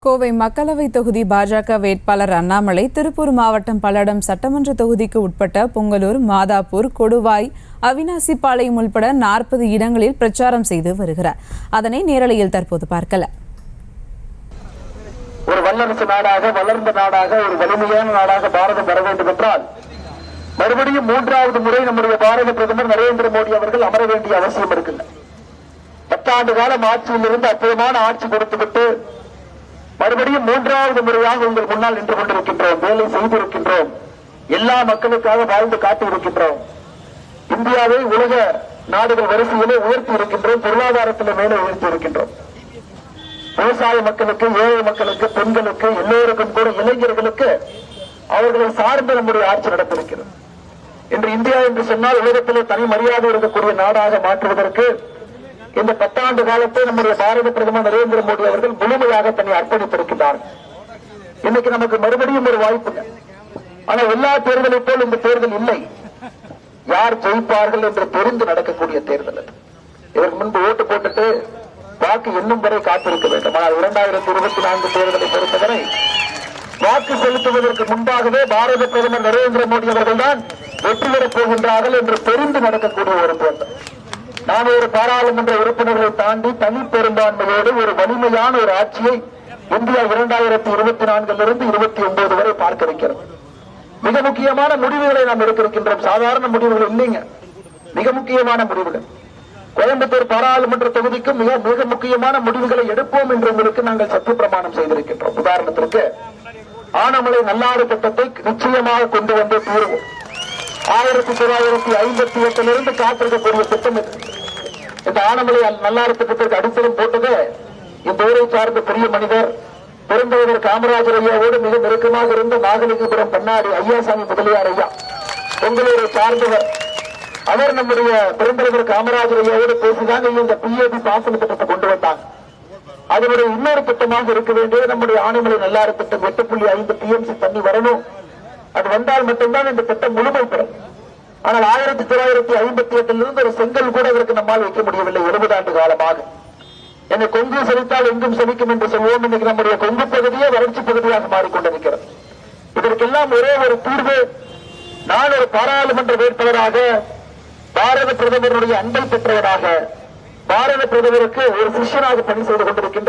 கோவை மக்களவை தொகுதி பாஜக வேட்பாளர் அண்ணாமலை திருப்பூர் மாவட்டம் பல்லடம் சட்டமன்ற தொகுதிக்கு உட்பட்ட பொங்கலூர், மாதாப்பூர், கொடுவாய், அவினாசிபாளையம் உள்பட 40 இடங்களில் பிரச்சாரம் செய்து வருகிறார். அதனை நேரலையில் தற்போது பார்க்கலாம். ஒரு வல்லரசு நாடாக, வளர்ந்த நாடாக, ஒரு வலிமையான நாடாக பாரதம் வர வேண்டும் என்றால் மறுபடியும் 3வது முறை நம்முடைய பாரத பிரதமர் நரேந்திர மோடி அவர்கள் அமர வேண்டிய அவசியம் இருக்குல்ல. 10 ஆண்டு காலம் ஆட்சியில் இருந்து அற்புதமான ஆட்சி கொடுத்துவிட்டு மறுபடியும் 3வது முறையாக உங்கள் முன்னால் நின்று கொண்டிருக்கின்றோம். வேலை செய்திருக்கின்றோம். எல்லா மக்களுக்காக வாழ்ந்து காட்டியிருக்கின்றோம். இந்தியாவை உலக நாடுகள் வரிசையிலே உயர்த்தி இருக்கின்றோம். பொருளாதாரத்தில் மேலே உயர்த்தி இருக்கின்றோம். விவசாய மக்களுக்கு, ஏழை மக்களுக்கு, பெண்களுக்கு, எல்லோருக்கும் கூட இளைஞர்களுக்கு அவர்களை சார்ந்த நம்முடைய ஆட்சி நடத்திருக்கிறது. இன்று இந்தியா என்று சொன்னால் உலகத்திலே தனி மரியாதை இருக்கக்கூடிய நாடாக மாற்றுவதற்கு இந்த 10 ஆண்டு காலத்தை நம்முடைய பாரத பிரதமர் நரேந்திர மோடி அவர்கள் முழுமையாக தன்னை அர்ப்பணித்திருக்கிறார். இன்னைக்கு நமக்கு மறுபடியும் ஒரு வாய்ப்பு. ஆனால் எல்லா தேர்தலை போல் இந்த தேர்தல் இல்லை. யார் ஜெயிப்பார்கள் என்று தெரிந்து நடக்கக்கூடிய தேர்தல். இதற்கு முன்பு ஓட்டு போட்டுட்டு வாக்கு எண்ணும் வரை காத்திருக்க வேண்டும். ஆனால் 2024 தேர்தலை பொறுத்தவரை வாக்கு செலுத்துவதற்கு முன்பாகவே பாரத பிரதமர் நரேந்திர மோடி அவர்கள் தான் வெற்றி பெறப் போகின்றார்கள் என்று தெரிந்து நடக்கக்கூடிய ஒரு தேர்தல். நாம் ஒரு பாராளுமன்ற உறுப்பினர்களை தாண்டி தனி பெரும்பான்மையோடு ஒரு வலிமையான ஒரு ஆட்சியை இந்தியா 2024 29 வரை பார்க்க இருக்கிறது. மிக முக்கியமான முடிவுகளை நாம் எடுத்திருக்கின்றோம். சாதாரண முடிவுகள் இல்லைங்க, மிக முக்கியமான முடிவுகள். கோயம்புத்தூர் பாராளுமன்ற தொகுதிக்கு மிக மிக முக்கியமான முடிவுகளை எடுப்போம் என்று உங்களுக்கு நாங்கள் சத்திய பிரமாணம் செய்திருக்கின்றோம். உதாரணத்திற்கு ஆனமலை நல்லாறு திட்டத்தை நிச்சயமாக கொண்டு வந்து தீர்வோம். 1958 காத்திருக்கக்கூடிய திட்டம் இது. இந்த ஆனமலை நல்லாறு திட்டத்திற்கு அடித்தளம் போட்டது இந்த ஊரை சார்ந்த பெரிய மனிதர் பெருந்தலைவர் காமராஜர் ஐயாவோடு மிக நெருக்கமாக இருந்த நாகலிங்கபுரம் பண்ணாடி ஐயாசாமி முதலியார் ஐயா, பொங்கலூரை சார்ந்தவர். அவர் நம்முடைய பெருந்தலைவர் காமராஜர் ஐயாவோடு பேசிதான் இந்த பிஏபி பாசன திட்டத்தை கொண்டு வந்தாங்க. அதனுடைய இன்னொரு திட்டமாக இருக்க வேண்டிய நம்முடைய ஆனமலை நல்லாறு திட்டம் 8.5 TMC தண்ணி வரணும். அது வந்தால் மட்டும்தான் இந்த திட்டம் முழுமை பெறும். ஆனால் 1958 ஒரு செங்கல் கூட இதற்கு நம்மால் வைக்க முடியவில்லை. 70 ஆண்டு காலமாக என்னை கொங்கு செழித்தால் எங்கும் செழிக்கும் என்று சொல்வோம். இன்னைக்கு நம்முடைய கொங்கு பகுதியே வறட்சி பகுதியாக மாறிக்கொண்டிருக்கிறது. இதற்கெல்லாம் ஒரே ஒரு தீர்வு, நான் ஒரு பாராளுமன்ற வேட்பாளராக பாரத பிரதமருடைய அன்பை பெற்றவராக பாரத பிரதமருக்கு ஒரு சிஷ்யனாக பணி செய்து கொண்டிருக்கின்ற